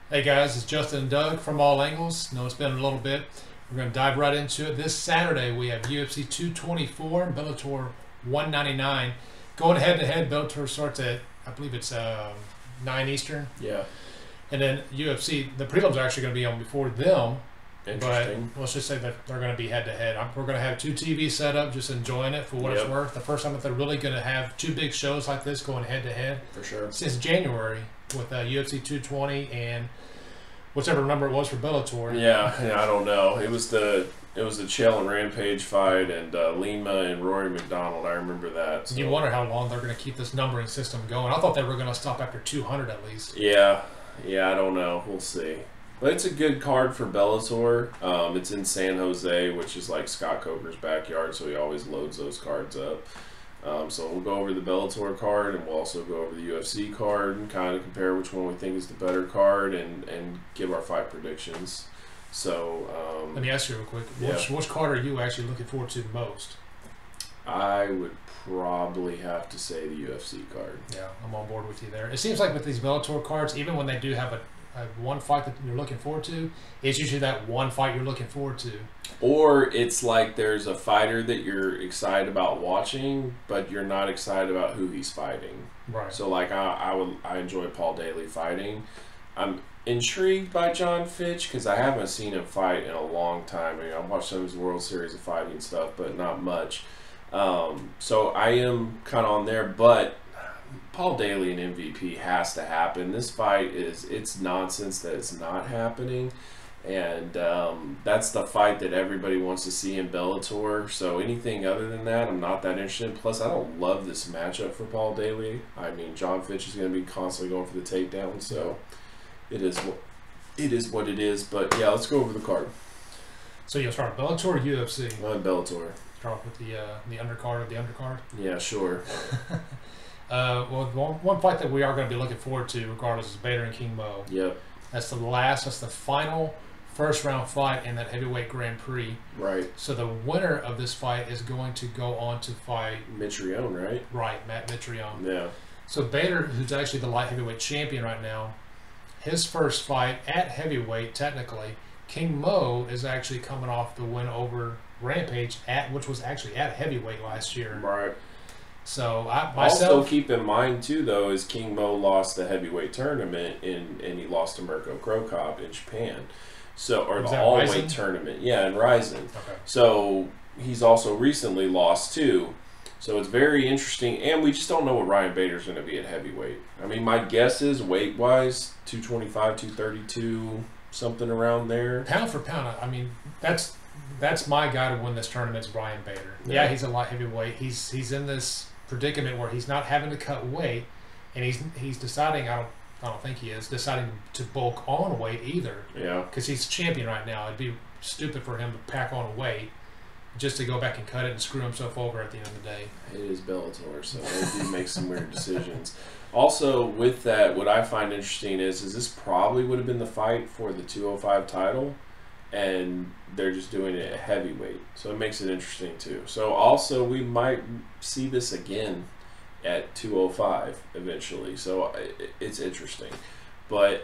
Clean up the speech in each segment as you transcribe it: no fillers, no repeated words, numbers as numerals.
Hey guys, it's Justin and Doug from All Angles. I know it's been a little bit. We're going to dive right into it. This Saturday we have UFC 224 and Bellator 199. Going head to head, Bellator starts at, I believe it's 9 Eastern. Yeah. And then UFC, the prelims are actually going to be on before them. Interesting. But let's just say that they're going to be head to head. We're going to have 2 TVs set up, just enjoying it for what it's worth. The first time that they're really going to have 2 big shows like this going head to head. For sure. Since January with UFC 220 and whichever number it was for Bellator. Yeah, I don't know. It was the Chael and Rampage fight and Lima and Rory McDonald. I remember that. So. You wonder how long they're going to keep this numbering system going. I thought they were going to stop after 200 at least. Yeah, I don't know. We'll see. But it's a good card for Bellator. It's in San Jose, which is like Scott Coker's backyard, so he always loads those cards up. So we'll go over the Bellator card, and we'll also go over the UFC card and kind of compare which one we think is the better card and give our fight predictions. So let me ask you real quick. Which card are you actually looking forward to most? I would probably have to say the UFC card. Yeah, I'm on board with you there. It seems like with these Bellator cards, even when they do have a one fight that you're looking forward to, it's usually that one fight you're looking forward to. Or it's like there's a fighter that you're excited about watching, but you're not excited about who he's fighting. Right. So like I enjoy Paul Daly fighting. I'm intrigued by John Fitch because I haven't seen him fight in a long time. I mean, I've watched some of his World Series of fighting stuff, but not much. So I am kind of on there, but Paul Daly and MVP has to happen. This fight it's nonsense that it's not happening, and that's the fight that everybody wants to see in Bellator. So anything other than that, I'm not that interested. Plus, I don't love this matchup for Paul Daly. I mean, John Fitch is going to be constantly going for the takedown, so it is what it is. But yeah, let's go over the card. So you'll start Bellator or UFC? Bellator. Start off with the undercard of the undercard. Yeah, sure. Well, one fight that we are going to be looking forward to, regardless, is Bader and King Mo. Yep. That's the final first round fight in that heavyweight Grand Prix. Right. So the winner of this fight is going to go on to fight Mitrione, right? Right, Matt Mitrione. Yeah. So Bader, who's actually the light heavyweight champion right now, his first fight at heavyweight, technically. King Mo is actually coming off the win over Rampage, which was actually at heavyweight last year. Right. So also keep in mind too, though, is King Mo lost the heavyweight tournament and he lost to Mirko Krokop in Japan, or the all-weight tournament, in Ryzen. Okay. So he's also recently lost too. So it's very interesting, and we just don't know what Ryan Bader's going to be at heavyweight. I mean, my guess is weight-wise, 225, 232, something around there. Pound for pound, I mean, that's my guy to win this tournament is Ryan Bader. Yeah, he's a light heavyweight. He's in this predicament where he's not having to cut weight, and he's deciding. I don't think he is deciding to bulk on weight either. Yeah, because he's champion right now. It'd be stupid for him to pack on weight just to go back and cut it and screw himself over at the end of the day. It is Bellator, so they do make some weird decisions. Also, with that, what I find interesting is this probably would have been the fight for the 205 title, and they're just doing it at heavyweight, so it makes it interesting too. So also we might see this again at 205 eventually, so it's interesting. But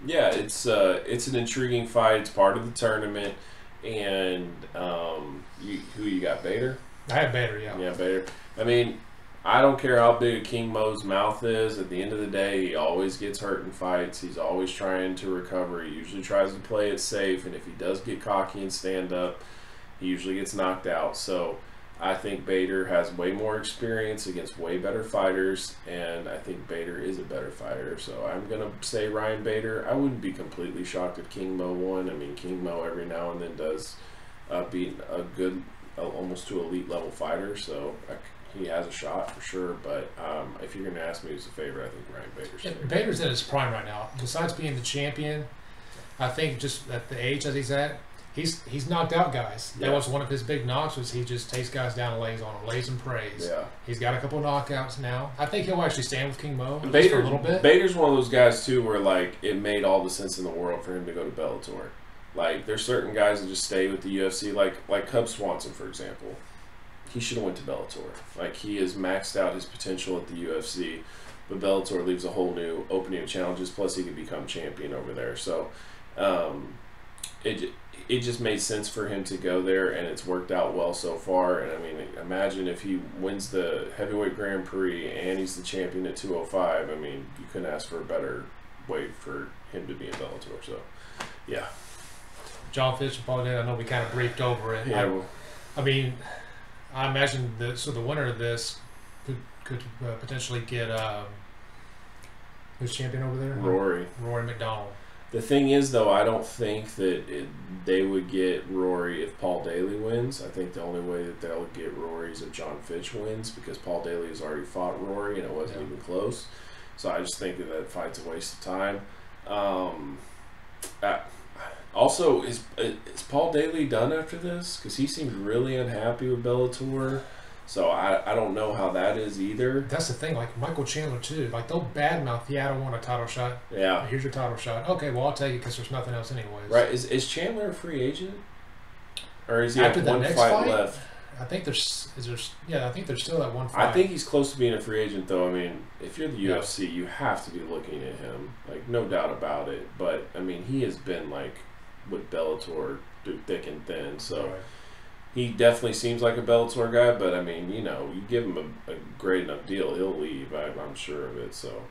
yeah, it's an intriguing fight. It's part of the tournament. And who you got, Bader? I have Bader, yeah. Yeah, Bader. I mean, I don't care how big King Mo's mouth is. At the end of the day, he always gets hurt in fights. He's always trying to recover. He usually tries to play it safe, and if he does get cocky and stand up, he usually gets knocked out. So I think Bader has way more experience against way better fighters, and I think Bader is a better fighter. So I'm going to say Ryan Bader. I wouldn't be completely shocked if King Mo won. I mean, King Mo every now and then does beat a good, almost to elite level fighter, so he has a shot for sure. But if you're going to ask me who's the favorite, I think Ryan Bader's the favorite. Bader's at his prime right now. Besides being the champion, I think just at the age that he's at, he's knocked out guys. That was one of his big knocks, was he just takes guys down and lays on them, lays and prays. Yeah. He's got a couple knockouts now. I think he'll actually stand with King Mo for Bader, a little bit. Bader's one of those guys too where like it made all the sense in the world for him to go to Bellator. Like there's certain guys that just stay with the UFC, like Cub Swanson, for example. He should have went to Bellator. Like he has maxed out his potential at the UFC. but Bellator leaves a whole new opening of challenges. Plus, he could become champion over there. So, it just made sense for him to go there, and it's worked out well so far. And I mean, imagine if he wins the heavyweight Grand Prix and he's the champion at 205. I mean, you couldn't ask for a better way for him to be in Bellator. So, yeah. John Fitch and Paul Daly, I know we kind of briefed over it. Yeah. I mean, I imagine the winner of this could potentially get who's champion over there? Rory McDonald. The thing is, though, I don't think that they would get Rory if Paul Daly wins. I think the only way that they'll get Rory is if John Fitch wins, because Paul Daly has already fought Rory and it wasn't even close. So I just think that fight's a waste of time. Also, is Paul Daly done after this? Because he seemed really unhappy with Bellator. So I don't know how that is either. That's the thing. Like Michael Chandler too. Like they'll badmouth. Yeah, I don't want a title shot. Yeah. Here's your title shot. Okay, well I'll take it because there's nothing else anyways. Right. Is Chandler a free agent? Or is he after have the one next fight left? I think there's I think there's still that one fight. I think he's close to being a free agent, though. I mean, if you're the UFC, you have to be looking at him. Like, no doubt about it. But, I mean, he has been, like, with Bellator through thick and thin. So, he definitely seems like a Bellator guy. But, I mean, you know, you give him a great enough deal, he'll leave. I'm sure of it. So,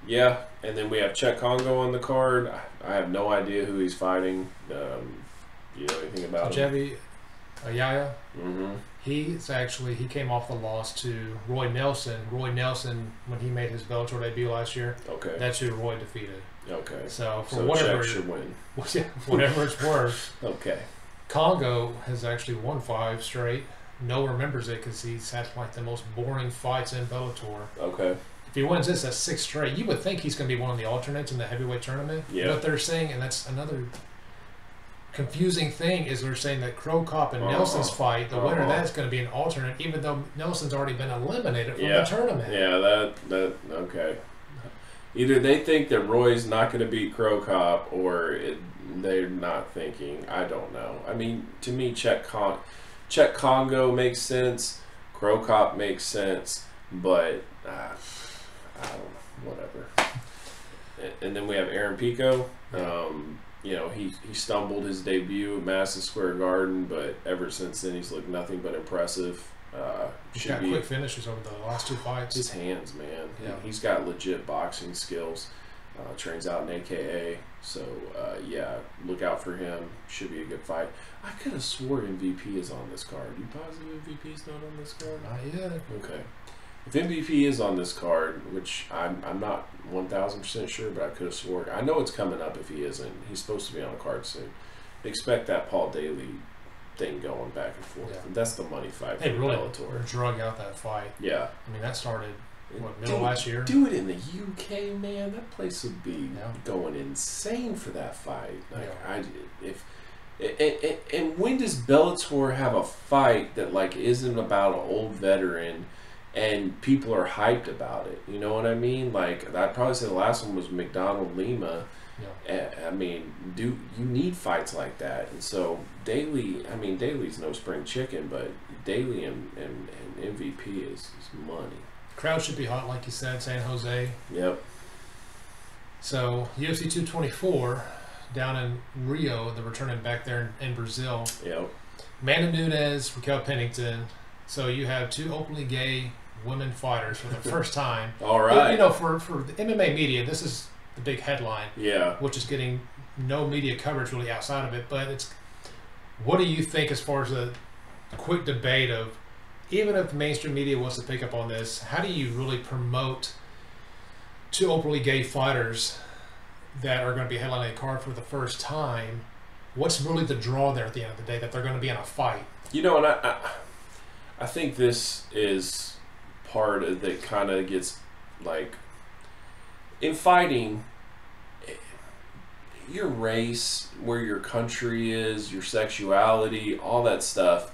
yeah. And then we have Chet Congo on the card. I have no idea who he's fighting. You know anything about him? Yaya. Mm-hmm. He came off the loss to Roy Nelson. Roy Nelson, when he made his Bellator debut last year, okay, that's who Roy defeated. Okay. So whatever, Czech should win. Whatever it's worth. Okay. Congo has actually won 5 straight. No one remembers it because he's had like the most boring fights in Bellator. Okay. If he wins this, that's 6 straight. You would think he's going to be one of the alternates in the heavyweight tournament. Yeah. But they're saying, and that's another confusing thing, is they're saying that Crow Cop and Nelson's fight, the winner of that is going to be an alternate, even though Nelson's already been eliminated from the tournament. Yeah, that okay. Either they think that Roy's not going to beat Crow Cop, or they're not thinking. I don't know. I mean, to me, Czech Congo makes sense. Crow Cop makes sense, but I don't know. Whatever. And then we have Aaron Pico. You know, he stumbled his debut at Madison Square Garden, but ever since then he's looked nothing but impressive. He's got quick finishes over the last 2 fights. His hands, man. Yeah. He's got legit boxing skills. Trains out in AKA. So, yeah, look out for him. Should be a good fight. I could have swore MVP is on this card. You positive MVP is not on this card? Not yet. Okay. If MVP is on this card, which I'm not 1,000% sure, but I could have sworn. I know it's coming up if he isn't. He's supposed to be on the card soon. Expect that Paul Daly thing going back and forth. Yeah. And that's the money fight for They really Bellator. drug out that fight. Yeah. I mean, that started, middle of last year? Do it in the UK, man. That place would be going insane for that fight. Like, and when does Bellator have a fight that, like, isn't about an old veteran and people are hyped about it? You know what I mean? Like, I'd probably say the last one was McDonald Lima. Yeah. I mean, you need fights like that. And so Daly's no spring chicken, but Daly and MVP is money. Crowd should be hot, like you said, San Jose. Yep. So UFC 224 down in Rio, they're returning back there in Brazil. Yep. Amanda Nunes, Raquel Pennington. So you have 2 openly gay women fighters for the first time. All right. But, you know, for the MMA media, this is the big headline. Yeah. Which is getting no media coverage really outside of it. But what do you think as far as a quick debate of, even if the mainstream media wants to pick up on this, how do you really promote 2 openly gay fighters that are going to be headlining a card for the first time? What's really the draw there at the end of the day that they're going to be in a fight? You know, and I think this is part of that kind of gets, like, in fighting, your race, where your country is, your sexuality, all that stuff,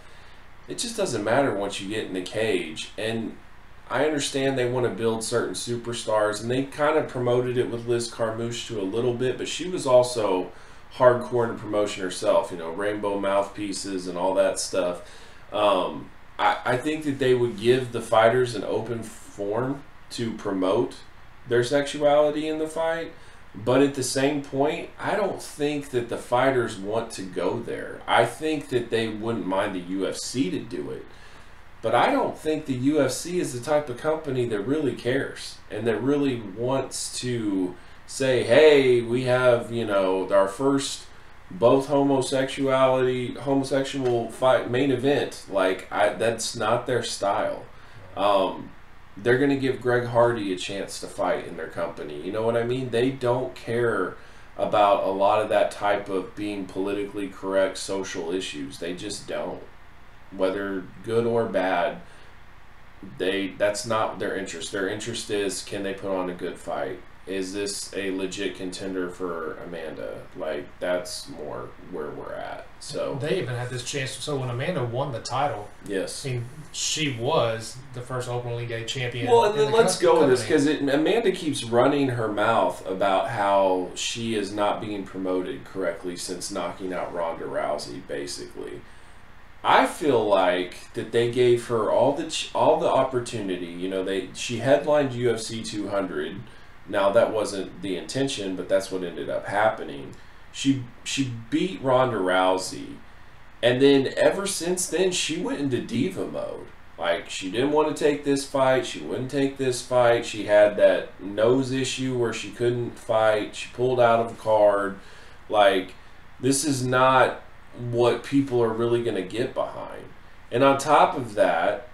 it just doesn't matter once you get in the cage. And I understand they want to build certain superstars, and they kind of promoted it with Liz Carmouche to a little bit, but she was also hardcore in the promotion herself, you know, rainbow mouthpieces and all that stuff. I think that they would give the fighters an open form to promote their sexuality in the fight. But at the same point, I don't think that the fighters want to go there. I think that they wouldn't mind the UFC to do it. But I don't think the UFC is the type of company that really cares and that really wants to say, hey, we have, our first both homosexual fight main event. That's not their style. They're going to give Greg Hardy a chance to fight in their company. You know what I mean? They don't care about a lot of that type of being politically correct social issues. They just don't. Whether good or bad, that's not their interest. Their interest is, can they put on a good fight? Is this a legit contender for Amanda? That's more where we're at. So they even had this chance. So when Amanda won the title, yes, I mean, she was the first openly gay champion. Well, and then let's go with this, because Amanda keeps running her mouth about how she is not being promoted correctly since knocking out Ronda Rousey, basically. I feel like that they gave her all the opportunity. She headlined UFC 200. Now, that wasn't the intention, but that's what ended up happening. She beat Ronda Rousey, and then ever since then, she went into diva mode. She didn't want to take this fight. She wouldn't take this fight. She had that nose issue where she couldn't fight. She pulled out of the card. This is not what people are really going to get behind. And on top of that,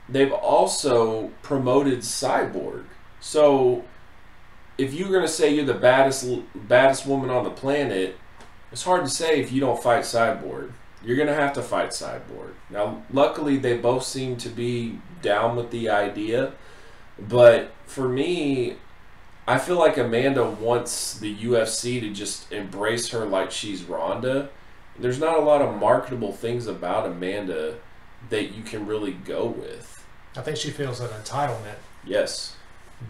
they've also promoted Cyborg. So if you're going to say you're the baddest woman on the planet, it's hard to say if you don't fight Cyborg. You're going to have to fight Cyborg. Now, luckily, they both seem to be down with the idea. But for me, I feel like Amanda wants the UFC to just embrace her like she's Ronda. There's not a lot of marketable things about Amanda that you can really go with. I think she feels an entitlement. Yes.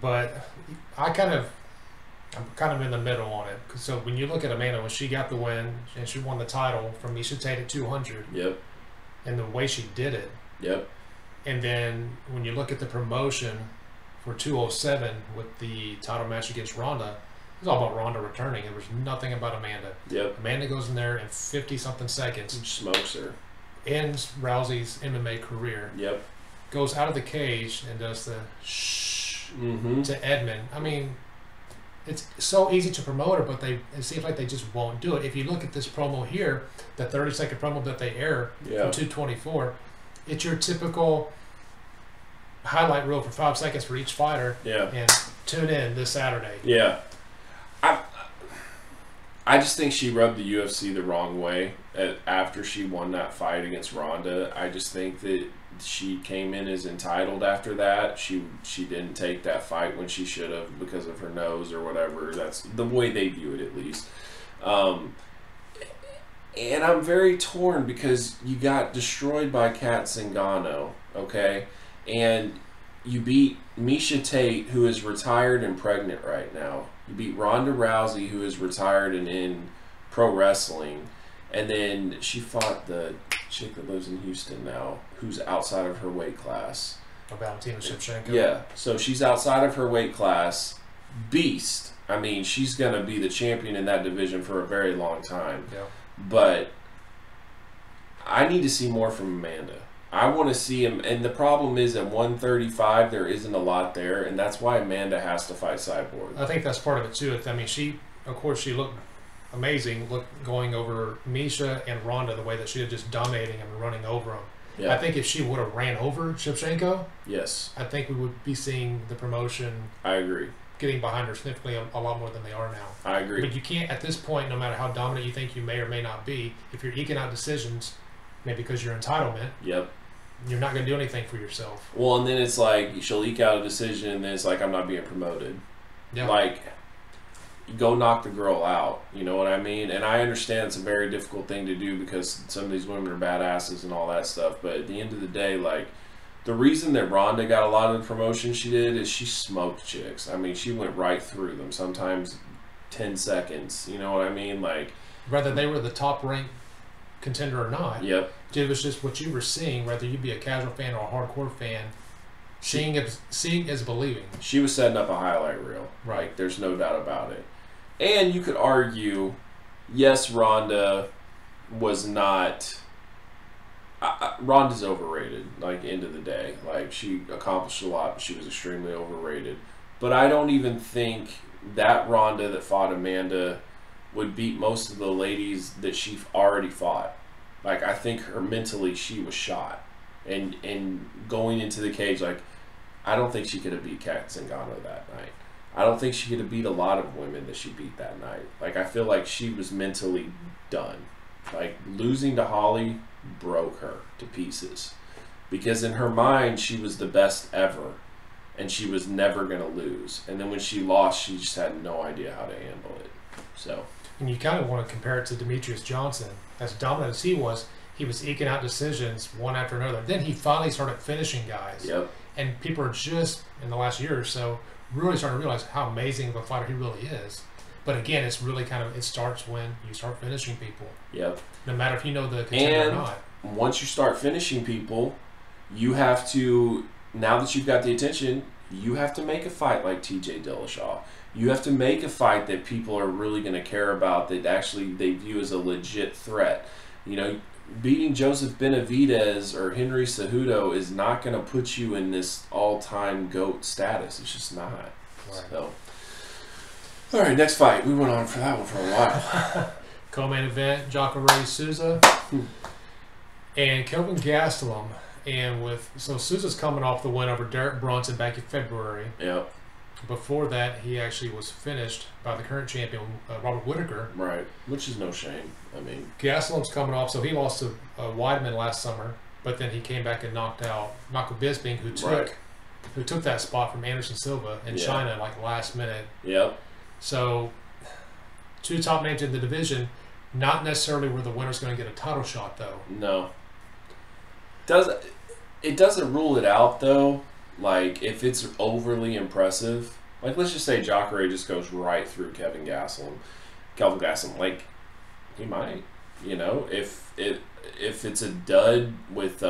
But I'm kind of in the middle on it. So when you look at Amanda, when she got the win and she won the title from Miesha Tate at 200, yep, and the way she did it, yep, and then when you look at the promotion for 207 with the title match against Ronda, it was all about Ronda returning. There was nothing about Amanda. Yep. Amanda goes in there in 50-something seconds, smokes her, ends Rousey's MMA career. Yep. Goes out of the cage and does the shh to Edmund. I mean, it's so easy to promote her, but it seems like they just won't do it. If you look at this promo here, the 30-second promo that they air from 224, it's your typical highlight reel for 5 seconds for each fighter. Yeah. And tune in this Saturday. Yeah. I just think she rubbed the UFC the wrong way after she won that fight against Ronda. I just think that she came in as entitled after that. She didn't take that fight when she should have because of her nose or whatever. That's the way they view it, at least. And I'm very torn because you got destroyed by Kat Zingano, okay? And you beat Miesha Tate, who is retired and pregnant right now. You beat Ronda Rousey, who is retired and in pro wrestling. And then she fought the chick that lives in Houston now, who's outside of her weight class. Valentina Shevchenko. Yeah, so she's outside of her weight class. Beast. I mean, she's going to be the champion in that division for a very long time. Yeah. But I need to see more from Amanda. I want to see him, and the problem is at 135 there isn't a lot there, and that's why Amanda has to fight Cyborg. I think that's part of it too. I mean, she looked amazing, going over Miesha and Ronda the way that she had just dominating them and running over them. Yeah. I think if she would have ran over Shevchenko, yes, I think we would be seeing the promotion. I agree. Getting behind her significantly a lot more than they are now. I agree. But you can't, at this point, no matter how dominant you think you may or may not be, if you're eking out decisions, maybe because you're entitlement. Yep. You're not going to do anything for yourself. Well, and then it's like she'll eke out a decision, and then it's like, I'm not being promoted. Yeah. Like, go knock the girl out. You know what I mean? And I understand it's a very difficult thing to do because some of these women are badasses and all that stuff. But at the end of the day, like, the reason that Ronda got a lot of the promotion she did is she smoked chicks. I mean, she went right through them, sometimes 10 seconds. You know what I mean? Like, whether they were the top-ranked contender or not. Yep. It was just what you were seeing, whether you be a casual fan or a hardcore fan, Seeing is believing. She was setting up a highlight reel. Right. Like, there's no doubt about it. And you could argue, yes, Ronda was not... Ronda's overrated, like, end of the day. Like, she accomplished a lot, but she was extremely overrated. But I don't even think that Ronda that fought Amanda would beat most of the ladies that she already fought. Like, I think mentally she was shot. And going into the cage, like, I don't think she could have beat Kat Zingano that night. I don't think she could have beat a lot of women that she beat that night. Like, I feel like she was mentally done. Like, losing to Holly broke her to pieces. Because in her mind, she was the best ever. And she was never going to lose. And then when she lost, she just had no idea how to handle it. So... And you kind of want to compare it to Demetrius Johnson. As dominant as he was eking out decisions one after another. Then he finally started finishing guys. Yep. And people are just, in the last year or so, really starting to realize how amazing of a fighter he really is. But again, it's really kind of, it starts when you start finishing people. Yep. No matter if you know the contender or not. Once you start finishing people, you have to, now that you've got the attention, you have to make a fight like TJ Dillashaw. You have to make a fight that people are really going to care about, that actually they view as a legit threat. You know, beating Joseph Benavidez or Henry Cejudo is not going to put you in this all-time GOAT status. It's just not. Right. So, all right, next fight. We went on for that one for a while. Co-main event, Jacare Souza and Kelvin Gastelum. And so Souza's coming off the win over Derek Brunson back in February. Yep. Before that, he actually was finished by the current champion, Robert Whittaker. Right, which is no shame. I mean, Gastelum's coming off, so he lost to Weidman last summer, but then he came back and knocked out Michael Bisping, who took that spot from Anderson Silva in China like last minute. Yep. So, two top names in the division, not necessarily where the winner's going to get a title shot, though. No. It doesn't rule it out, though. Like, if it's overly impressive, like, let's just say Jacare just goes right through Kelvin Gastelum. Like, he might, you know, if it's a dud with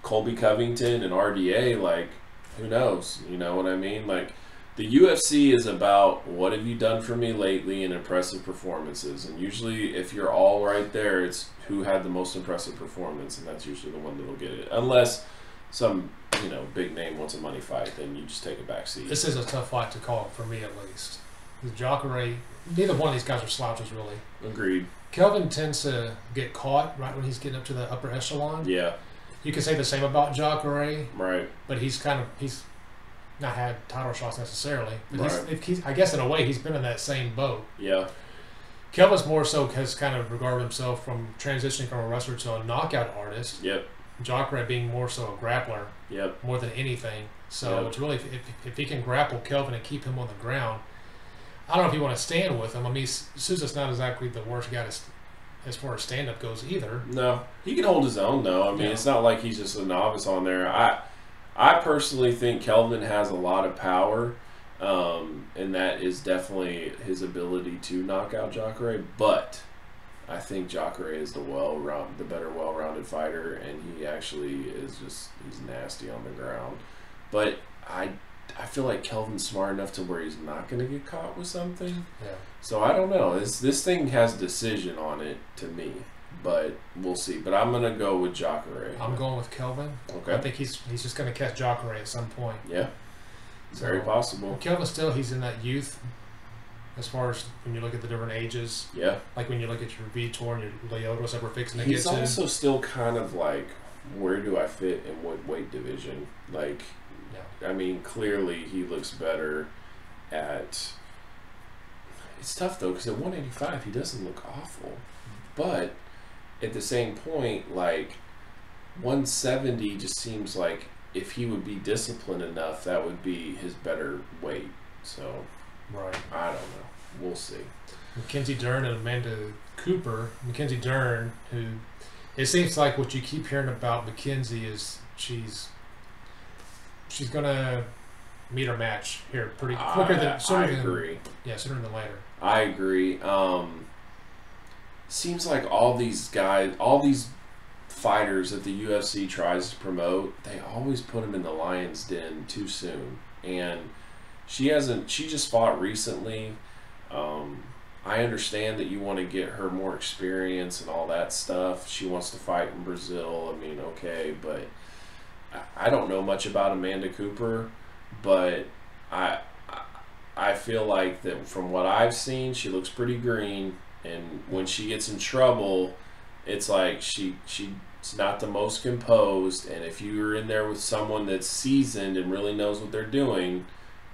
Colby Covington and RDA, like, who knows, you know what I mean? Like, the UFC is about what have you done for me lately and impressive performances, and usually if you're all right there, it's who had the most impressive performance, and that's usually the one that'll get it, unless some, you know, big name wants a money fight, then you just take a back seat. This is a tough fight to call, for me at least. Jacare, neither one of these guys are slouches, really. Agreed. Kelvin tends to get caught right when he's getting up to the upper echelon. Yeah. You can say the same about Jacare. Right. But he's not had title shots necessarily. But right. I guess in a way, he's been in that same boat. Yeah. Kelvin's more so has kind of regarded himself from transitioning from a wrestler to a knockout artist. Yep. Jacare being more so a grappler. Yep. More than anything. So it's really, if he can grapple Kelvin and keep him on the ground, I don't know if you want to stand with him. I mean, Souza's not exactly the worst guy as far as stand-up goes either. No. He can hold his own, though. I mean, it's not like he's just a novice on there. I personally think Kelvin has a lot of power, and that is definitely his ability to knock out Jacare. But I think Jacare is the better well-rounded fighter, and he actually is he's nasty on the ground. But I feel like Kelvin's smart enough to where he's not going to get caught with something. Yeah. So I don't know. This thing has decision on it to me. But we'll see. But I'm going to go with Jacare. I'm going with Kelvin. Okay. I think he's just going to catch Jacare at some point. Yeah. Very possible. Kelvin still, he's in that youth as far as when you look at the different ages. Yeah. Like when you look at your Vitor and your Leotos that we're fixing to he's get to. He's also still kind of like, where do I fit in what weight division? Like, I mean, clearly he looks better at... It's tough, though, because at 185 he doesn't look awful. But... at the same point, like, 170 just seems like if he would be disciplined enough, that would be his better weight. So, right. I don't know. We'll see. Mackenzie Dern and Amanda Cooper. Mackenzie Dern, who it seems like what you keep hearing about Mackenzie is she's going to meet her match here pretty quicker than sooner. I agree. Sooner than later. I agree. Seems like all these guys, all these fighters that the UFC tries to promote, they always put them in the lion's den too soon. And she just fought recently. I understand that you want to get her more experience and all that stuff. She wants to fight in Brazil. I mean, okay, but I don't know much about Amanda Cooper, but I feel like that from what I've seen, she looks pretty green, and when she gets in trouble, it's like she's not the most composed, and if you're in there with someone that's seasoned and really knows what they're doing,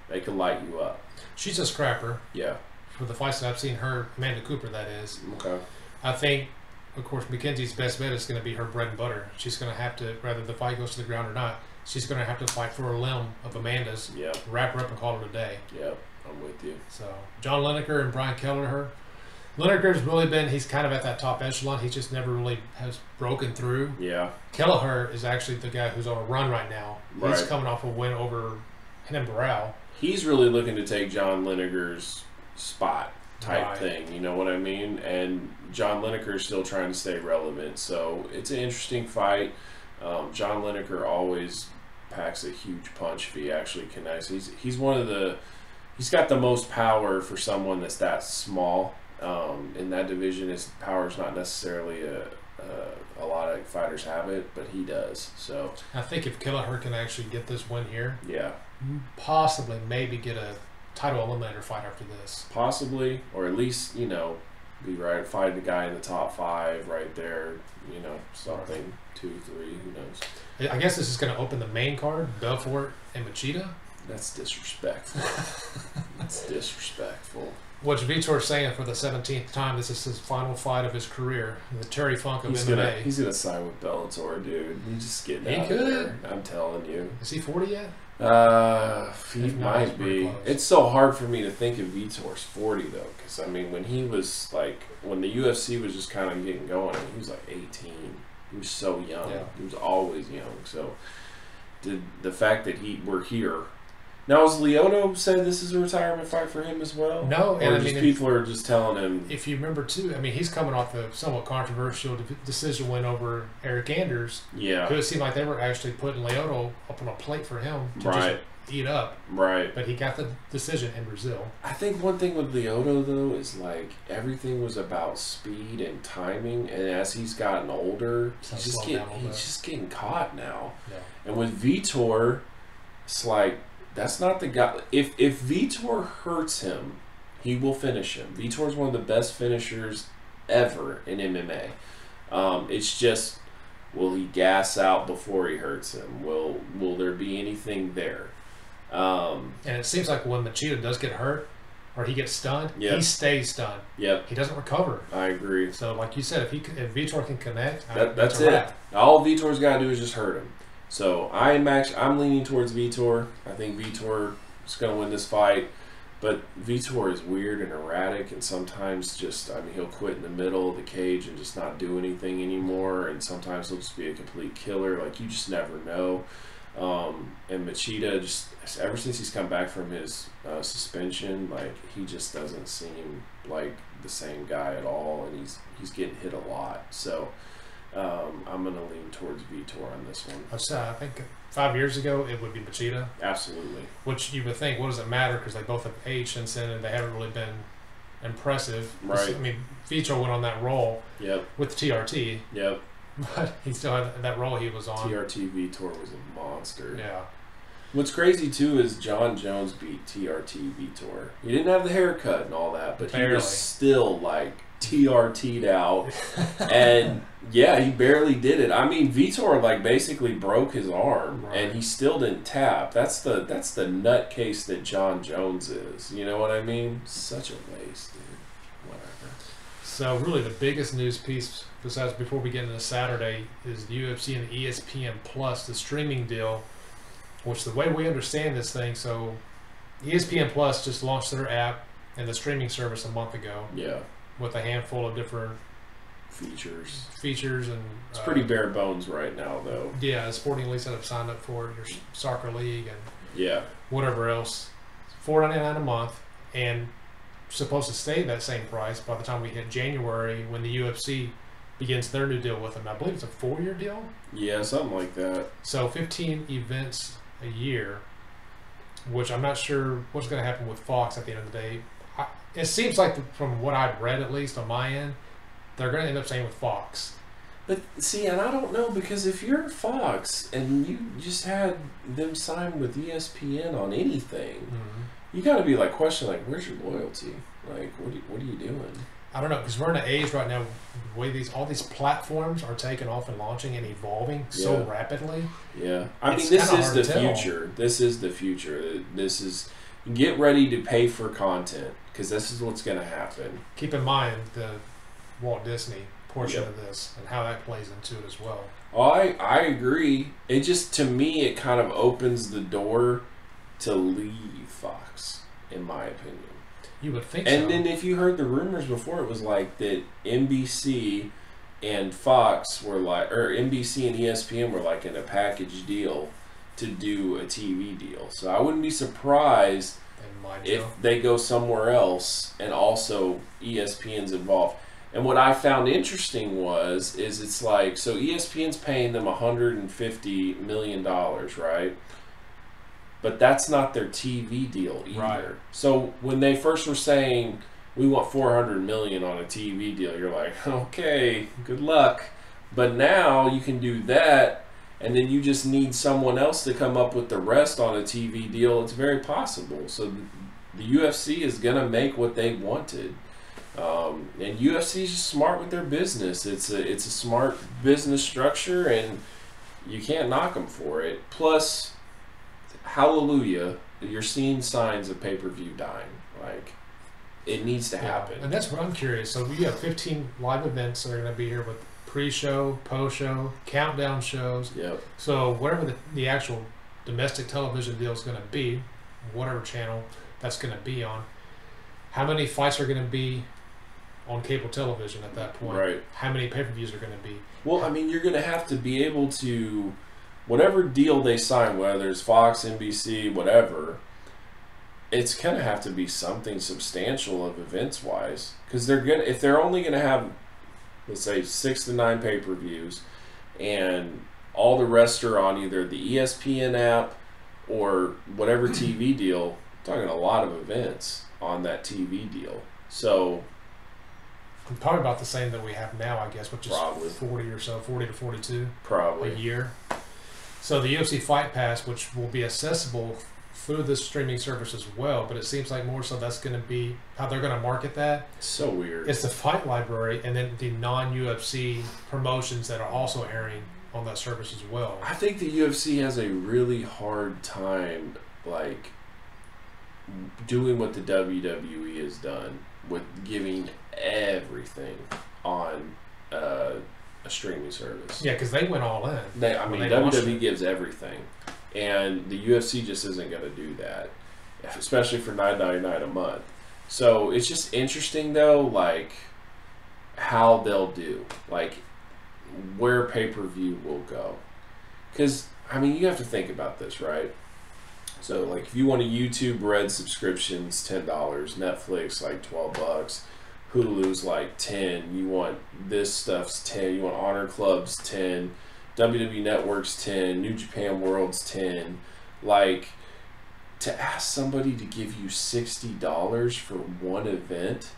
they can light you up. She's a scrapper. Yeah. For the fights that I've seen her, Amanda Cooper, that is. Okay. I think, of course, Mackenzie's best bet is going to be her bread and butter. She's going to have to, whether the fight goes to the ground or not, she's going to have to fight for a limb of Amanda's, wrap her up and call it a day. Yep, I'm with you. So, John Lineker and Brian Kelleher. Lineker's really been, he's kind of at that top echelon. He just never really has broken through. Yeah. Kelleher is actually the guy who's on a run right now. Right. He's coming off a win over Henan Barrow. He's really looking to take John Lineker's spot type thing, you know what I mean? And John Lineker is still trying to stay relevant, so it's an interesting fight. John Lineker always packs a huge punch if he actually connects. He's one of the, he's got the most power for someone that's that small. In that division, his power is not necessarily a lot of fighters have it, but he does. So I think if Kelleher can actually get this win here, possibly maybe get a title eliminator fight after this. Possibly, or at least, you know, be right, fight the guy in the top 5 right there, you know, something, right. 2, 3, who knows. I guess this is going to open the main card, Belfort and Machida. That's disrespectful. That's disrespectful. What's Vitor saying for the 17th time? This is his final fight of his career. The Terry Funk of MMA. He's gonna sign with Bellator, dude. He's just getting out of there. I'm telling you. Is he 40 yet? He might be. It's so hard for me to think of Vitor's 40 though, because I mean, when he was like, when the UFC was just kind of getting going, I mean, he was like 18. He was so young. Yeah. He was always young. So, the fact that we're here. Now, has Lyoto said this is a retirement fight for him as well? No, or and people are just telling him. If you remember too, I mean, he's coming off a somewhat controversial decision win over Eric Anders. Yeah, it seemed like they were actually putting Lyoto up on a plate for him to just eat up. Right. But he got the decision in Brazil. I think one thing with Lyoto though is like everything was about speed and timing, and as he's gotten older, he's just getting caught now. Yeah. And with Vitor, it's like. That's not the guy. If Vitor hurts him, he will finish him. Vitor's one of the best finishers ever in MMA. It's just, will he gas out before he hurts him? Will there be anything there? And it seems like when Machida does get hurt or he gets stunned, he stays stunned. Yep. He doesn't recover. I agree. So, like you said, if Vitor can connect, that's it. All Vitor's got to do is just hurt him. So I'm leaning towards Vitor. I think Vitor is going to win this fight, but Vitor is weird and erratic, and sometimes he'll quit in the middle of the cage and just not do anything anymore, and sometimes he'll just be a complete killer. Like, you just never know. And Machida, just ever since he's come back from his suspension, like, he just doesn't seem like the same guy at all, and he's getting hit a lot. So. I'm going to lean towards Vitor on this one. I think 5 years ago it would be Machida. Absolutely. Which you would think, what does it matter? Because they both have aged since then and they haven't really been impressive. Right. I mean, Vitor went on that roll with TRT. Yep. But he still had that role he was on. TRT Vitor was a monster. Yeah. What's crazy too is John Jones beat TRT Vitor. He didn't have the haircut and all that, but barely. He was still like TRT'd out. And yeah, he barely did it. I mean, Vitor like basically broke his arm, and he still didn't tap. That's the nutcase that John Jones is. You know what I mean? Such a waste, dude. Whatever. So really, the biggest news piece, besides before we get into Saturday, is the UFC and the ESPN Plus, the streaming deal. Which the way we understand this thing, so ESPN Plus just launched their app and the streaming service a month ago. Yeah. With a handful of different features and it's pretty bare bones right now, though. Yeah, sporting leagues that have signed up for your soccer league and whatever else. $4.99 a month, and supposed to stay that same price by the time we hit January when the UFC begins their new deal with them. I believe it's a 4-year deal. Yeah, something like that. So 15 events a year, which I'm not sure what's going to happen with Fox at the end of the day. It seems like, from what I've read, at least on my end, they're going to end up staying with Fox. But see, and I don't know, because if you're Fox and you just had them sign with ESPN on anything, you got to be like questioning, like, where's your loyalty? Like, what are you doing? I don't know, because we're in an age right now, the way all these platforms are taking off and launching and evolving so rapidly. Yeah, I mean, this is the future. This is the future. This is, get ready to pay for content, because this is what's going to happen. Keep in mind the Walt Disney portion of this and how that plays into it as well. Oh, I agree. It just, to me, it kind of opens the door to leave Fox, in my opinion. You would think and then if you heard the rumors before, it was like that NBC and Fox were like, or NBC and ESPN were like in a package deal to do a TV deal. So I wouldn't be surprised if they go somewhere else and also ESPN's involved. And what I found interesting is it's like, so ESPN's paying them $150 million, right? But that's not their TV deal either. Right. So when they first were saying, we want $400 million on a TV deal, you're like, okay, good luck. But now you can do that, and then you just need someone else to come up with the rest on a TV deal. It's very possible. So the UFC is going to make what they wanted. And UFC is just smart with their business. It's a smart business structure, and you can't knock them for it. Plus, hallelujah, you're seeing signs of pay-per-view dying. Like, it needs to happen. And that's what I'm curious. So we have 15 live events that are going to be here with pre-show, post-show, countdown shows. Yep. So whatever the actual domestic television deal is going to be, whatever channel that's going to be on, how many fights are going to be on cable television at that point? Right. How many pay-per-views are going to be? Well, I mean, you're going to have to be able to, whatever deal they sign, whether it's Fox, NBC, whatever, it's going to have to be something substantial of events-wise. Because if they're only going to have, let's say, 6 to 9 pay-per-views, and all the rest are on either the ESPN app or whatever TV deal, I'm talking a lot of events on that TV deal. So probably about the same that we have now, I guess, which is probably 40 or so, 40 to 42 probably a year. So the UFC Fight Pass, which will be accessible through this streaming service as well, but it seems like more so that's going to be how they're going to market that. So weird. It's the fight library and then the non-UFC promotions that are also airing on that service as well. I think the UFC has a really hard time, like, doing what the WWE has done with giving everything on a streaming service. Yeah, because they went all in. WWE gives everything, and the UFC just isn't going to do that, especially for $9.99 a month. So it's just interesting, though, like, how they'll do, like, where pay-per-view will go. Because, I mean, you have to think about this, right? So, like, if you want a YouTube Red subscription, it's $10. Netflix, like, $12. Hulu's like 10. You want this stuff's 10. You want Honor Club's 10. WWE Network's 10. New Japan World's 10. Like, to ask somebody to give you $60 for one event,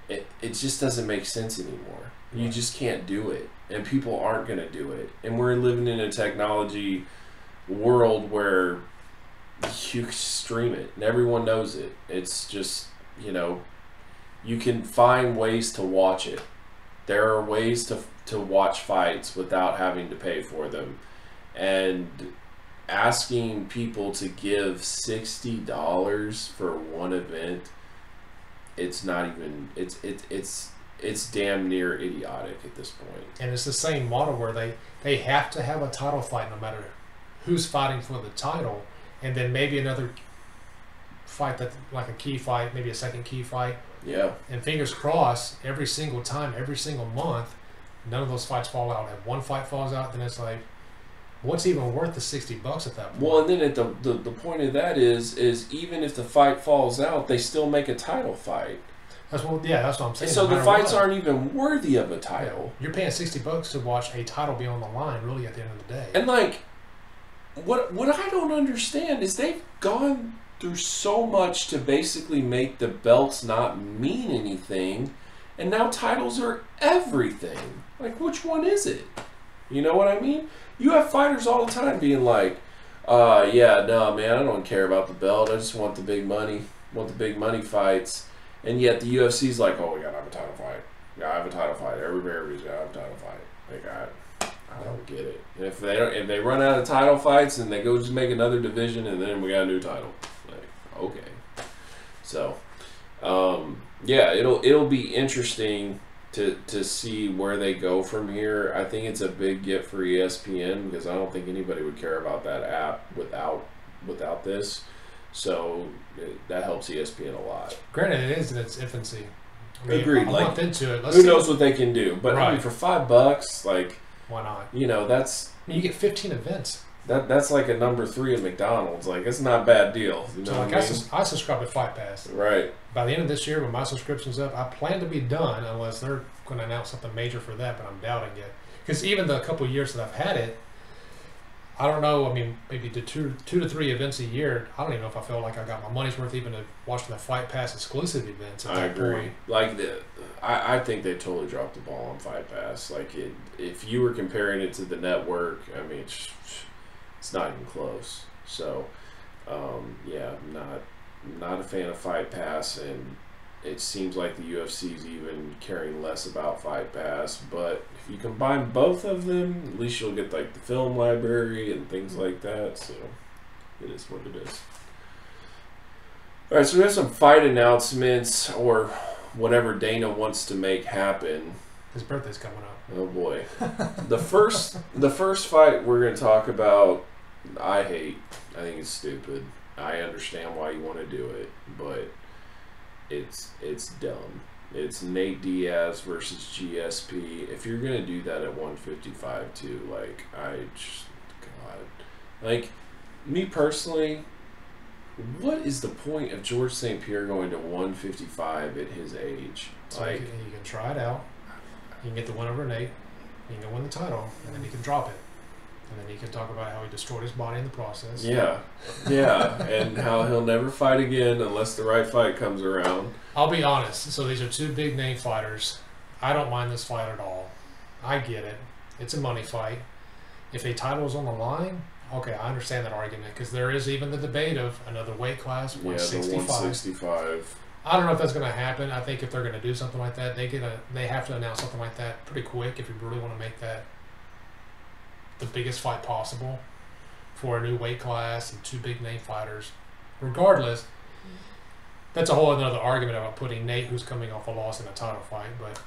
it just doesn't make sense anymore. You just can't do it, and people aren't going to do it. And we're living in a technology world where you stream it and everyone knows it. It's just, you know, you can find ways to watch it. There are ways to watch fights without having to pay for them. And asking people to give $60 for one event, it's not even, it's damn near idiotic at this point. And it's the same model where they have to have a title fight no matter who's fighting for the title, and then maybe another fight that, like a key fight, maybe a second key fight. Yeah. And fingers crossed, every single time, every single month, none of those fights fall out. If one fight falls out, then it's like, what's even worth the $60 at that point? Well, and then at the point of that is even if the fight falls out, they still make a title fight. That's what I'm saying. So no the fights what. aren't even worthy of a title. You're paying $60 to watch a title be on the line, really, at the end of the day. And like, what I don't understand is they've gone through so much to basically make the belts not mean anything, and now titles are everything. Like, which one is it? You know what I mean? You have fighters all the time being like, yeah, no, man, I don't care about the belt. I just want the big money. Want the big money fights. And yet the UFC's like, oh, we gotta have a title fight. Gotta have a title fight. Everybody's gotta have a title fight. Like, I don't get it. And if they run out of title fights and they go just make another division and then we got a new title, like, okay. So, yeah, it'll be interesting to see where they go from here. I think it's a big get for ESPN because I don't think anybody would care about that app without this. So that helps ESPN a lot. Granted, it is in its infancy. I mean, Agreed. A like, month into it, who knows what they can do? But right. I mean, for $5, like, why not? You know, that's. I mean, you get 15 events. That's like a number 3 at McDonald's. Like, it's not a bad deal. You know so like what I mean? I subscribe to Fight Pass. Right. By the end of this year, when my subscription's up, I plan to be done unless they're going to announce something major for that, but I'm doubting it. Because even the couple of years that I've had it, I don't know. I mean, maybe the two to three events a year. I don't even know if I feel like I got my money's worth even watching the Fight Pass exclusive events. At I that agree. Point. Like I think they totally dropped the ball on Fight Pass. Like if you were comparing it to the network, I mean, it's not even close. So, yeah, not a fan of Fight Pass, and it seems like the UFC is even caring less about Fight Pass. But if you combine both of them, at least you'll get like the film library and things like that. So it is what it is. All right, so we have some fight announcements or whatever Dana wants to make happen. His birthday's coming up. Oh boy. the first fight we're going to talk about, I hate. I think it's stupid. I understand why you want to do it, but it's dumb. It's Nate Diaz versus GSP. If you're gonna do that at 155 too, like God, like me personally, what is the point of George St-Pierre going to 155 at his age? So like, you can try it out. You can get the win over Nate. You can win the title, and then you can drop it. And then he can talk about how he destroyed his body in the process. Yeah, and how he'll never fight again unless the right fight comes around. I'll be honest. So these are two big name fighters. I don't mind this fight at all. I get it. It's a money fight. If a title is on the line, okay, I understand that argument because there is even the debate of another weight class, 165. Yeah, the 165. I don't know if that's going to happen. I think if they're going to do something like that, they have to announce something like that pretty quick if you really want to make that the biggest fight possible for a new weight class and two big name fighters. Regardless, that's a whole other argument about putting Nate, who's coming off a loss, in a title fight. But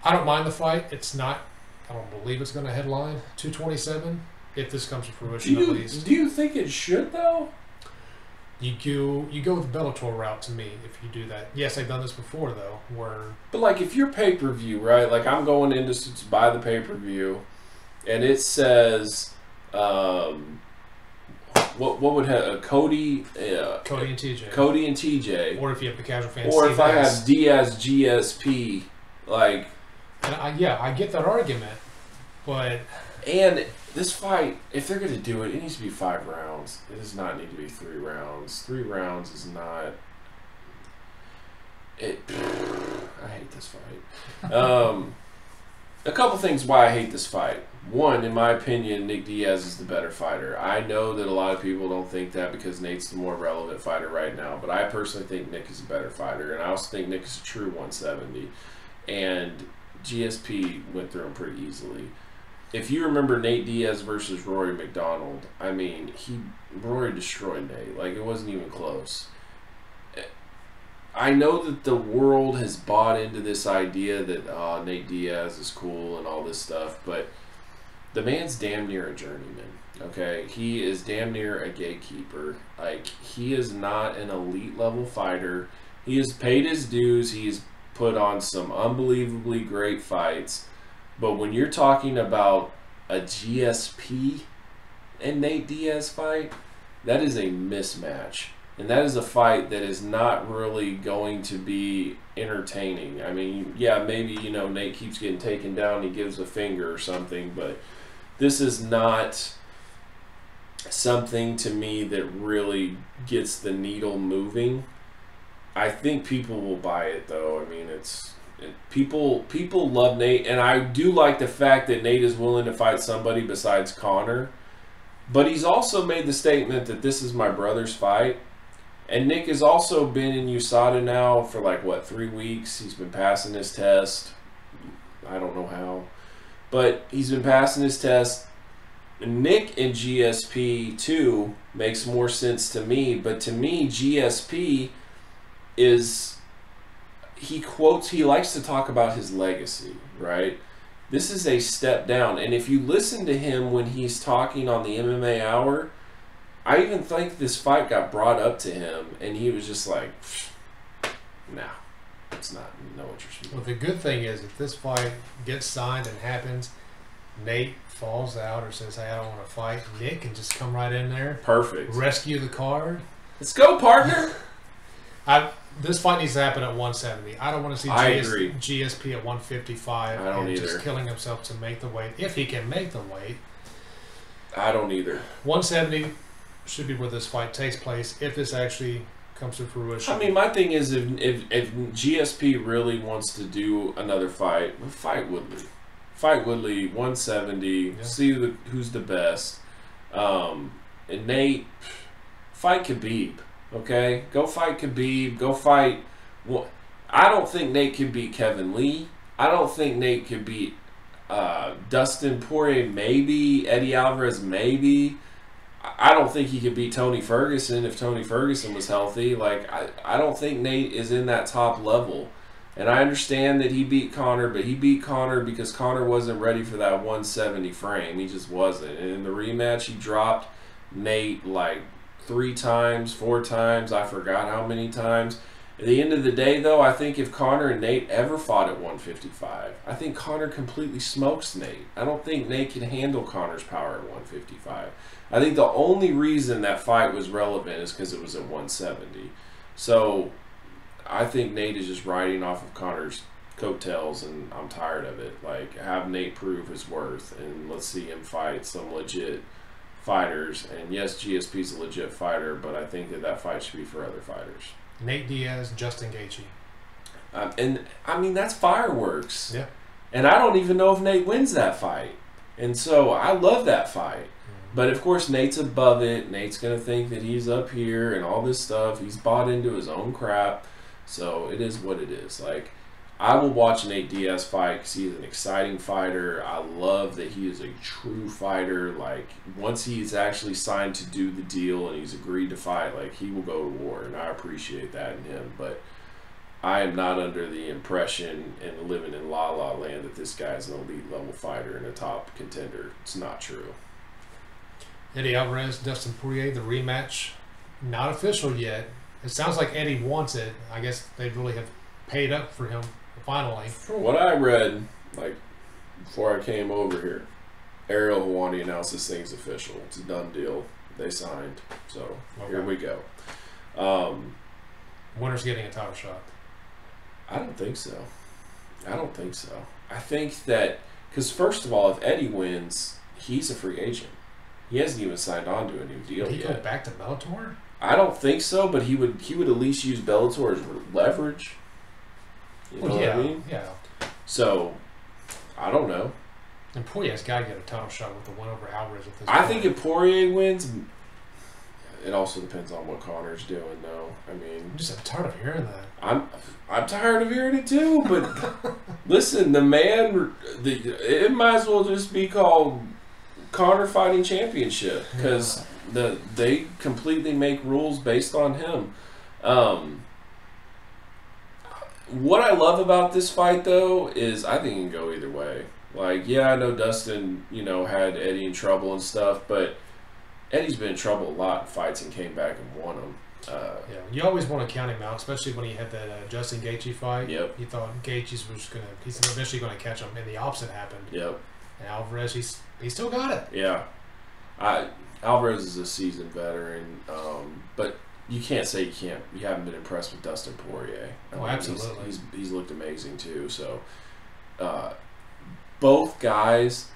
I don't mind the fight. It's not. I don't believe it's going to headline 227 if this comes to fruition. At least. Do you think it should though? You go with the Bellator route to me if you do that. Yes, they've done this before though. But like if you're pay-per-view, right? Like I'm going in to buy the pay-per-view. And it says, what would have Cody and TJ. Cody and TJ. Or if you have the casual fans. Or if I have Diaz GSP, like. And I get that argument, but. And this fight, if they're going to do it, it needs to be 5 rounds. It does not need to be 3 rounds. 3 rounds is not. I hate this fight. A couple things why I hate this fight. One, in my opinion, Nick Diaz is the better fighter. I know that a lot of people don't think that because Nate's the more relevant fighter right now, but I personally think Nick is a better fighter, and I also think Nick is a true 170. And GSP went through him pretty easily. If you remember Nate Diaz versus Rory McDonald, I mean, Rory destroyed Nate. Like, it wasn't even close. I know that the world has bought into this idea that Nate Diaz is cool and all this stuff, but the man's damn near a journeyman, okay? He is damn near a gatekeeper. Like, he is not an elite level fighter. He has paid his dues. He's put on some unbelievably great fights. But when you're talking about a GSP and Nate Diaz fight, that is a mismatch. And that is a fight that is not really going to be entertaining. I mean, yeah, maybe, Nate keeps getting taken down, he gives a finger or something, but this is not something to me that really gets the needle moving. I think people will buy it, though. I mean, people love Nate, and I do like the fact that Nate is willing to fight somebody besides Conor. But he's also made the statement that this is my brother's fight. And Nick has also been in USADA now for 3 weeks. He's been passing his test. I don't know how. But he's been passing his test. Nick and GSP, too, makes more sense to me. But to me, GSP is... He likes to talk about his legacy, right? This is a step down. And if you listen to him when he's talking on the MMA Hour... I even think this fight got brought up to him, and he was just like, nah, it's not no interest in me. Well, the good thing is, if this fight gets signed and happens, Nate falls out or says, hey, I don't want to fight, Nick can just come right in there. Perfect. Rescue the card. Let's go, partner. This fight needs to happen at 170. I don't want to see GSP at 155 I don't and either. just killing himself to make the weight, if he can make the weight. I don't either. 170... should be where this fight takes place if this actually comes to fruition. I mean, my thing is if GSP really wants to do another fight, fight Woodley. Fight Woodley, 170, yeah. See who's the best. And Nate, fight Khabib, okay? Go fight Khabib. Go fight... I don't think Nate can beat Kevin Lee. I don't think Nate can beat Dustin Poirier, maybe. Eddie Alvarez, maybe. I don't think he could beat Tony Ferguson if Tony Ferguson was healthy. I don't think Nate is in that top level. And I understand that he beat Conor, but he beat Conor because Conor wasn't ready for that 170 frame. He just wasn't. And in the rematch, he dropped Nate 3 times, 4 times. I forgot how many times. At the end of the day, though, I think if Conor and Nate ever fought at 155, I think Conor completely smokes Nate. I don't think Nate can handle Conor's power at 155. I think the only reason that fight was relevant is because it was at 170. So I think Nate is just riding off of Conor's coattails, and I'm tired of it. Have Nate prove his worth, and let's see him fight some legit fighters. And yes, GSP's a legit fighter, but I think that fight should be for other fighters. Nate Diaz, Justin Gaethje. And I mean, that's fireworks. Yeah. And I don't even know if Nate wins that fight. And so I love that fight. But of course, Nate's above it. Nate's going to think that he's up here and all this stuff. He's bought into his own crap. So it is what it is. I will watch Nate Diaz fight because he is an exciting fighter. I love that he is a true fighter. Once he's actually signed to do the deal and he's agreed to fight, he will go to war. And I appreciate that in him. But I am not under the impression and living in La La Land that this guy is an elite level fighter and a top contender. It's not true. Eddie Alvarez, Dustin Poirier, the rematch, not official yet. It sounds like Eddie wants it. I guess they really have paid up for him finally. From what I read, before I came over here, Ariel Helwani announced this thing's official. It's a done deal. They signed. So Here we go. Winner's getting a title shot. I don't think so. I think that, because first of all, if Eddie wins, he's a free agent. He hasn't even signed on to a new deal yet. Did he go back to Bellator? I don't think so, but he would at least use Bellator as leverage. You know what I mean? Yeah. So, I don't know. And Poirier's got to get a title shot with the win over Alvarez at this I point. think if Poirier wins, it also depends on what Conor's doing, though. I mean, I'm just tired of hearing that. I'm tired of hearing it too. But listen, the man, it might as well just be called Conor Fighting Championship because they completely make rules based on him. What I love about this fight, though, is I think it can go either way. I know Dustin, had Eddie in trouble and stuff, but Eddie's been in trouble a lot in fights and came back and won them. You always want to count him out, especially when he had that Justin Gaethje fight. Yep. You thought Gaethje's he's eventually going to catch him, and the opposite happened. Yep. And Alvarez, he still got it. Yeah. Alvarez is a seasoned veteran, but you can't say you haven't been impressed with Dustin Poirier. Absolutely. He's looked amazing too. So both guys,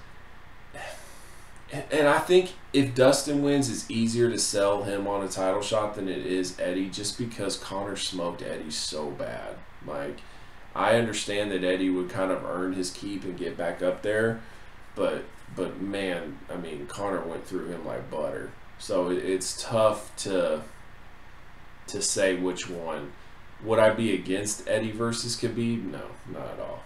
and I think if Dustin wins, it's easier to sell him on a title shot than it is Eddie, just because Conor smoked Eddie so bad. Like, I understand that Eddie would kind of earn his keep and get back up there, but man, I mean, Conor went through him like butter. So it's tough to say which one. Would I be against Eddie versus Khabib? No, not at all.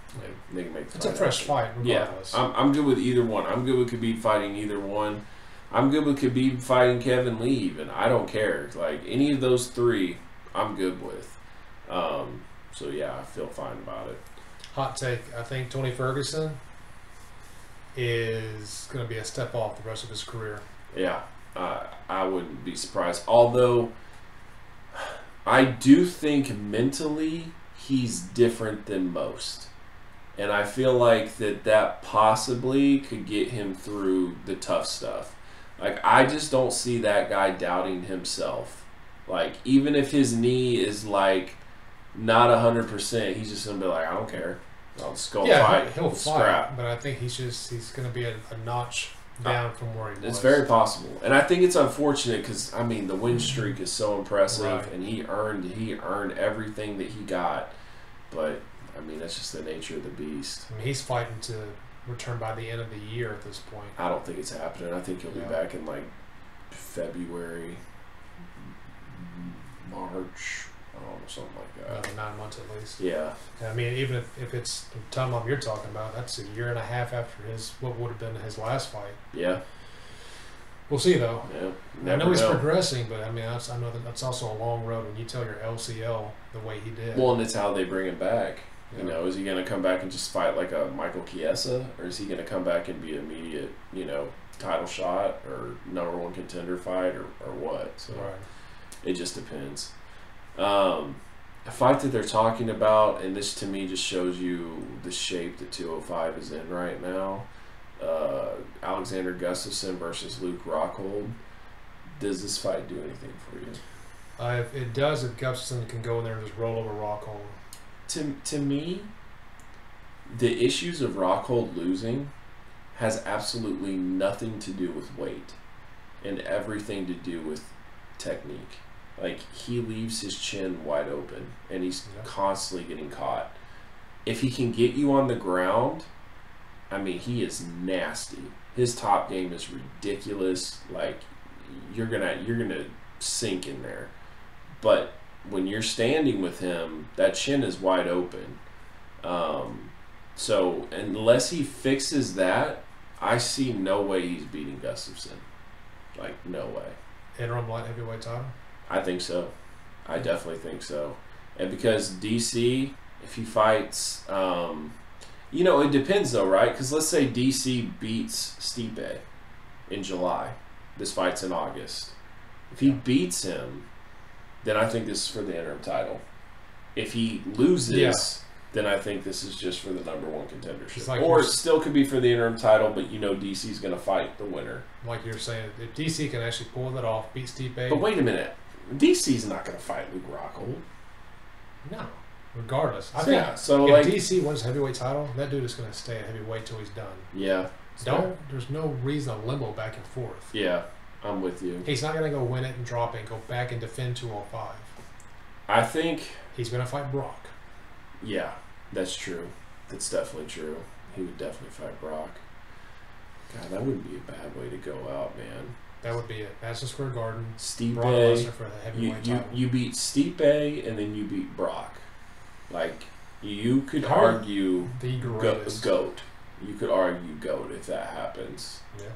They can make the it's a fresh fight, regardless. Yeah, I'm good with either one. I'm good with Khabib fighting either one. I'm good with Khabib fighting Kevin Lee even. I don't care. Like, any of those three, I'm good with. So, yeah, I feel fine about it. Hot take. I think Tony Ferguson is going to be a step off the rest of his career. Yeah, I wouldn't be surprised. Although, I do think mentally he's different than most. And I feel like that possibly could get him through the tough stuff. Like, I just don't see that guy doubting himself. Like, even if his knee is, like, not 100%, he's just going to be like, I don't care. I'll just go fight. He'll fight, scrap. but I think he's going to be a notch down from where he was. It's very possible. And I think it's unfortunate because, I mean, the win streak is so impressive, right. And he earned everything that he got. But, I mean, that's just the nature of the beast. I mean, he's fighting to return by the end of the year at this point. I don't think it's happening. I think he'll be back in, like, February, March, I don't know, something like that. Another 9 months at least. Yeah. I mean, even if it's the time you're talking about, that's a year and a half after what would have been his last fight. Yeah. We'll see, though. Yeah. I know he's progressing, but I mean, I know that's also a long road when you tell your LCL the way he did. Well, and it's how they bring him back. Yeah. You know, is he going to come back and just fight like a Michael Chiesa, or is he going to come back and be an immediate, title shot or #1 contender fight or what? So right. It just depends. A fight that they're talking about, and this to me just shows you the shape that 205 is in right now. Alexander Gustafsson versus Luke Rockhold. Does this fight do anything for you? It does if Gustafsson can go in there and just roll over Rockhold. To me, the issues of Rockhold losing has absolutely nothing to do with weight and everything to do with technique. Like, he leaves his chin wide open and he's constantly getting caught. If he can get you on the ground, I mean, he is nasty. His top game is ridiculous. Like, you're gonna sink in there. But when you're standing with him, that chin is wide open. So unless he fixes that, I see no way he's beating Gustafsson. Like, no way. Interim light heavyweight title? I think so. I definitely think so. And because DC, if he fights, it depends though, right? Because let's say DC beats Stipe in July. This fight's in August. If he beats him, then I think this is for the interim title. If he loses, then I think this is just for the #1 contendership. Like, or it still could be for the interim title, but DC's going to fight the winner. Like you're saying, if DC can actually pull that off, beat Stipe. But wait a minute. DC's not going to fight Luke Rockhold. No. Regardless. I think so if like, DC wins the heavyweight title, that dude is going to stay at heavyweight till he's done. Yeah. There's no reason to limbo back and forth. Yeah, I'm with you. He's not going to go win it and drop it and go back and defend 205. I think he's going to fight Brock. Yeah, that's true. That's definitely true. He would definitely fight Brock. God, that wouldn't be a bad way to go out, man. That would be it. Madison Square Garden. Stipe, Brock Lesnar for the heavyweight title. You beat Stipe and then you beat Brock. Like, you could argue the greatest. GOAT. You could argue GOAT if that happens. Yeah.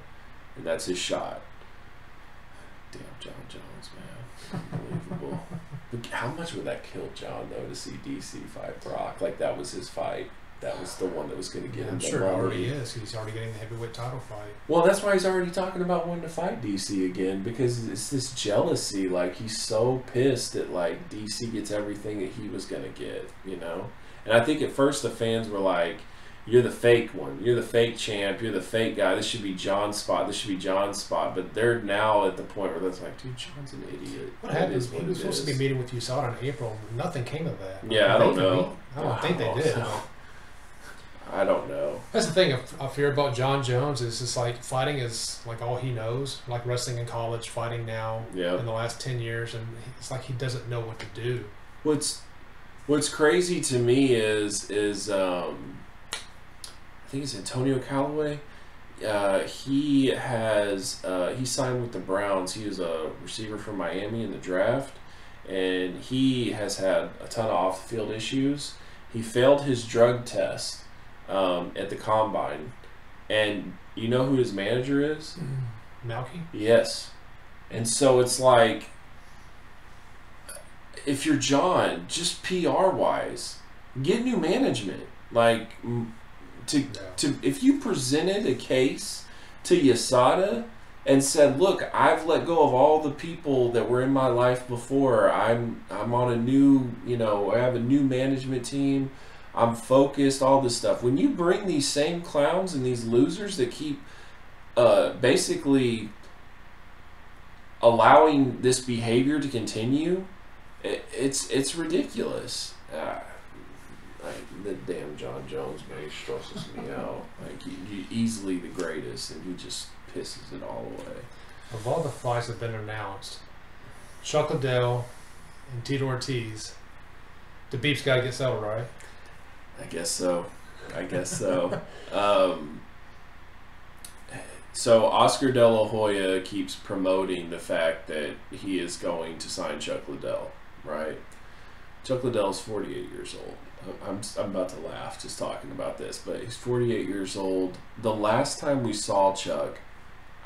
And that's his shot. Damn, John Jones, man. Unbelievable. But how much would that kill John, though, to see DC fight Brock? Like, that was his fight. That was the one that was going to get him. I'm sure it already is. He's already getting the heavyweight title fight. Well, that's why he's already talking about wanting to fight DC again, because it's this jealousy. Like, he's so pissed that, like, DC gets everything that he was going to get, And I think at first the fans were like, you're the fake one. You're the fake champ. You're the fake guy. This should be John's spot. This should be John's spot. But they're now at the point where that's like, dude, John's an idiot. What happened? He was supposed to be meeting with USADA in April. Nothing came of that. Yeah, I don't know. I don't think they did. I don't know. That's the thing I fear about John Jones is just like fighting is like all he knows. Like wrestling in college, fighting now in the last 10 years, and it's like he doesn't know what to do. What's crazy to me is I think it's Antonio Callaway. He signed with the Browns. He was a receiver from Miami in the draft, and he has had a ton of off-the-field issues. He failed his drug test at the combine, and you know who his manager is? Malky? Yes. And so it's like, if you're John, just PR-wise, get new management. Like, if you presented a case to USADA and said, look, I've let go of all the people that were in my life before. I'm on a new, I have a new management team. I'm focused, all this stuff. When you bring these same clowns and these losers that keep basically allowing this behavior to continue, it's ridiculous. The damn John Jones, man, he stresses me out. Like, he easily the greatest, and he just pisses it all away. Of all the fights that have been announced, Chuck Liddell and Tito Ortiz, the beef's got to get settled, right? I guess so. So Oscar De La Hoya keeps promoting the fact that he is going to sign Chuck Liddell, right? Chuck Liddell's 48 years old. I'm about to laugh just talking about this, but he's 48 years old. The last time we saw Chuck,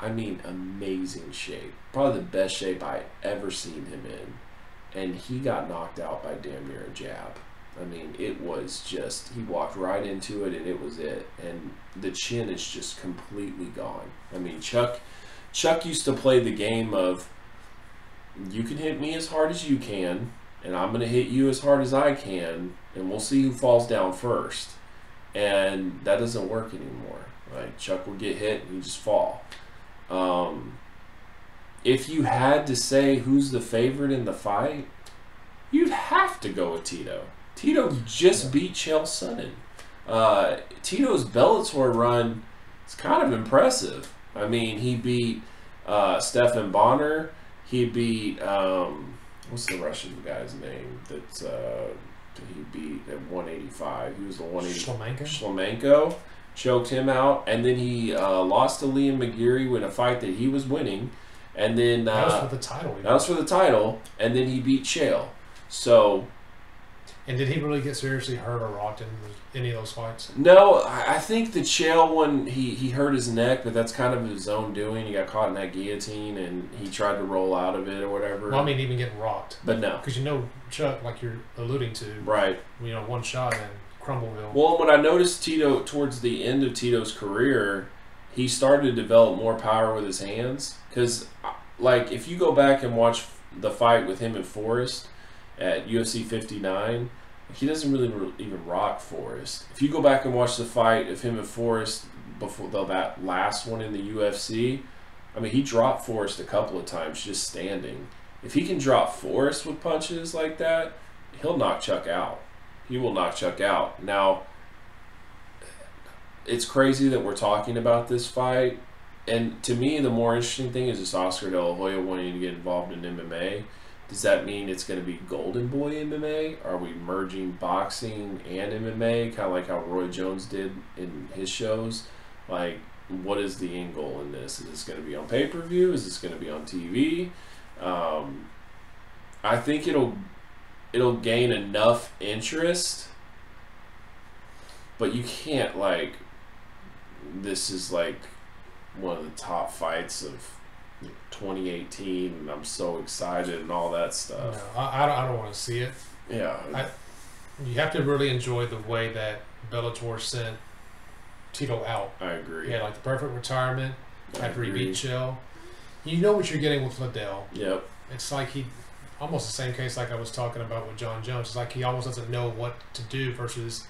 I mean, amazing shape. Probably the best shape I ever seen him in. And he got knocked out by damn near a jab. I mean, it was just, he walked right into it and it was it. And the chin is just completely gone. I mean, Chuck used to play the game of, you can hit me as hard as you can, and I'm going to hit you as hard as I can, and we'll see who falls down first. And that doesn't work anymore. Like, Chuck will get hit and you just fall. If you had to say who's the favorite in the fight, you'd have to go with Tito. Tito just beat Chael Sonnen. Tito's Bellator run is kind of impressive. I mean, he beat Stefan Bonner. He beat, what's the Russian guy's name that he beat at 185? He was the 180. Shlemenko. Choked him out. And then he lost to Liam McGeary in a fight that he was winning. And then that was for the title. That was for the title. And then he beat Chael. So... And did he really get seriously hurt or rocked in any of those fights? No, I think the Chael one, he hurt his neck, but that's kind of his own doing. He got caught in that guillotine, and he tried to roll out of it or whatever. Well, I mean, even getting rocked. But no. Because Chuck, like you're alluding to, right? One shot and Crumbleville. Well, when I noticed Tito, towards the end of Tito's career, he started to develop more power with his hands. Because, like, if you go back and watch the fight with him and Forrest at UFC 59, he doesn't really even rock Forrest. If you go back and watch the fight of him and Forrest before that last one in the UFC, I mean, he dropped Forrest a couple of times just standing. If he can drop Forrest with punches like that, he'll knock Chuck out. He will knock Chuck out. Now, it's crazy that we're talking about this fight, and to me, the more interesting thing is this Oscar De La Hoya wanting to get involved in MMA. Does that mean it's going to be Golden Boy MMA? Are we merging boxing and MMA, kind of like how Roy Jones did in his shows? Like, what is the end goal in this? Is this going to be on pay-per-view? Is this going to be on TV? I think it'll gain enough interest, but you can't, like, this is like one of the top fights of 2018, and I'm so excited and all that stuff. No, I don't want to see it. Yeah. You have to really enjoy the way that Bellator sent Tito out. I agree. Yeah, like the perfect retirement after he beat Chael. You know what you're getting with Liddell. Yep. It's like he, almost the same case like I was talking about with John Jones. It's like he almost doesn't know what to do versus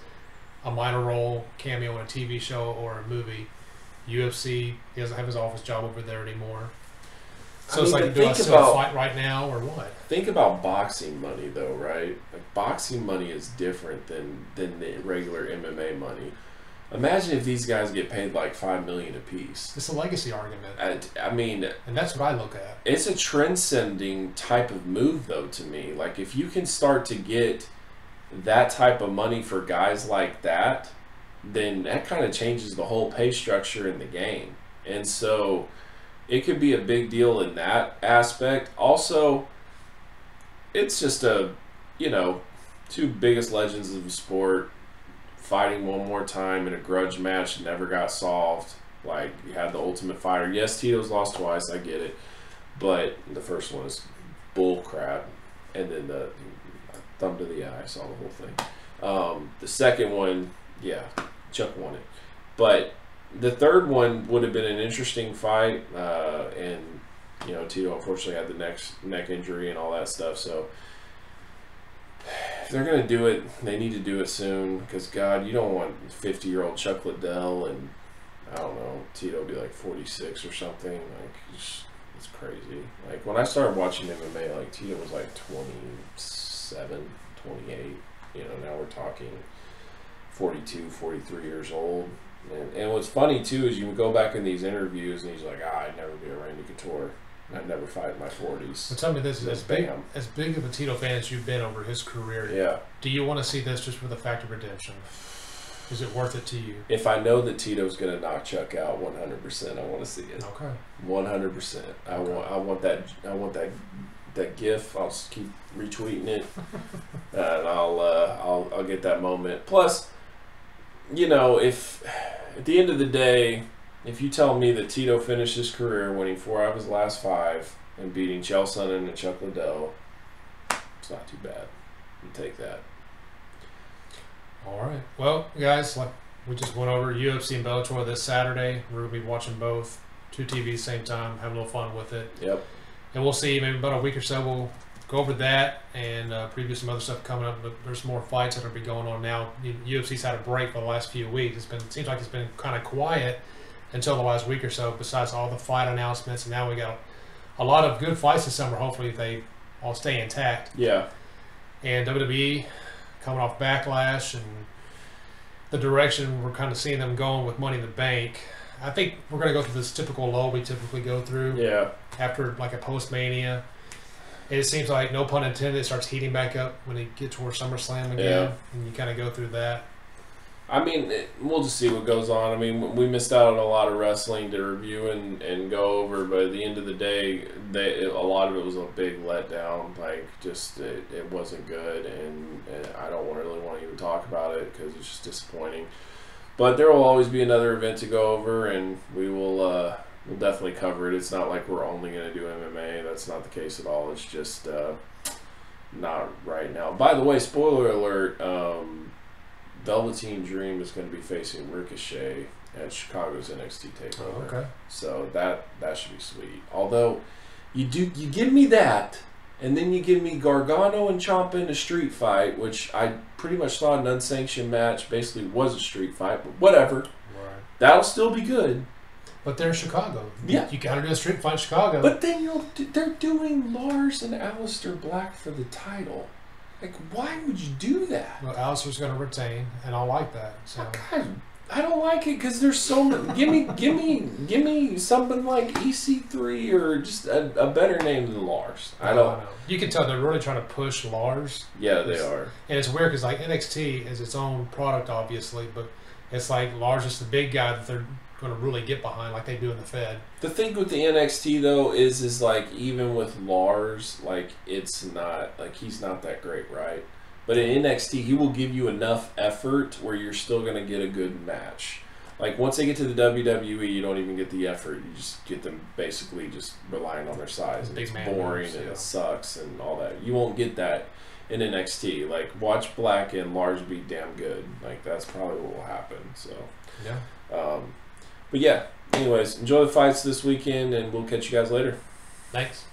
a minor role, cameo in a TV show or a movie. UFC, he doesn't have his office job over there anymore. So it's like, do I still fight right now or what? Think about boxing money, though, right? Like, boxing money is different than the regular MMA money. Imagine if these guys get paid like $5 million a piece. It's a legacy argument. I mean, and that's what I look at. It's a trend-sending type of move, though, to me. Like, if you can start to get that type of money for guys like that, then that kind of changes the whole pay structure in the game. And so it could be a big deal in that aspect. Also, it's just two biggest legends of the sport fighting one more time in a grudge match that never got solved. Like, you had the Ultimate Fighter. Yes, Tito's lost twice, I get it. But the first one is bull crap. And then the thumb to the eye, I saw the whole thing. The second one, yeah, Chuck won it. But the third one would have been an interesting fight. And, Tito unfortunately had the neck injury and all that stuff. So if they're going to do it, they need to do it soon. Because, God, you don't want 50-year-old Chuck Liddell and, I don't know, Tito be like 46 or something. Like, it's crazy. Like, when I started watching MMA, like, Tito was like 27, 28. Now we're talking 42, 43 years old. And what's funny, too, is you go back in these interviews and he's like, I'd never be a Randy Couture. I'd never fight in my 40s. But tell me this, as big of a Tito fan as you've been over his career, yeah, do you want to see this just for the fact of redemption? Is it worth it to you? If I know that Tito's going to knock Chuck out 100%, I want to see it. Okay. 100%. I want that GIF. I'll just keep retweeting it, and I'll get that moment. Plus, if at the end of the day, if you tell me that Tito finished his career winning 4 out of his last 5 and beating Chael Sonnen and Chuck Liddell, it's not too bad. You take that. All right. Well, guys, like we just went over UFC and Bellator this Saturday. We're going to be watching both, 2 TVs same time, having a little fun with it. Yep. And we'll see, maybe about a week or so, we'll go over that and preview some other stuff coming up. But there's more fights that will be going on now. UFC's had a break for the last few weeks. It seems like it's been kind of quiet until the last week or so, besides all the fight announcements. And now we got a lot of good fights this summer, hopefully, if they all stay intact. Yeah. And WWE coming off Backlash and the direction we're kind of seeing them going with Money in the Bank. I think we're going to go through this typical lull we typically go through. Yeah. After like a post-Mania. It seems like, no pun intended, it starts heating back up when they get towards SummerSlam again. Yeah. And you kind of go through that. I mean, we'll just see what goes on. I mean, we missed out on a lot of wrestling to review and go over, but at the end of the day, a lot of it was a big letdown. Like, just it wasn't good, and I don't really want to even talk about it because it's just disappointing. But there will always be another event to go over, and we'll definitely cover it. It's not like we're only going to do MMA. That's not the case at all. It's just not right now. By the way, spoiler alert, Velveteen Dream is going to be facing Ricochet at Chicago's NXT TakeOver. Oh, okay. So that should be sweet. Although you give me that, and then you give me Gargano and Ciampa in a street fight, which I pretty much thought an unsanctioned match basically was a street fight, but whatever. Right. That'll still be good. But they're in Chicago. Yeah. You got to do a street fight in Chicago. But then they're doing Lars and Aleister Black for the title. Like, why would you do that? Well, Alistair's going to retain, and I like that. So. God, I don't like it because there's so many. Give me something like EC3 or just a better name than Lars. I don't know. You can tell they're really trying to push Lars. Yeah, they are. And it's weird because like NXT is its own product, obviously, but it's like Lars is the big guy that they're going to really get behind, like they do in the Fed. The thing with the NXT though is like even with Lars, like it's not like he's not that great, right? But in NXT, he will give you enough effort where you're still going to get a good match. Like once they get to the WWE, you don't even get the effort. You just get them basically just relying on their size, and it's boring and it sucks and all that. You won't get that in NXT. Like watch Black and Lars be damn good. Like that's probably what will happen. So yeah. But yeah, anyways, enjoy the fights this weekend, and we'll catch you guys later. Thanks.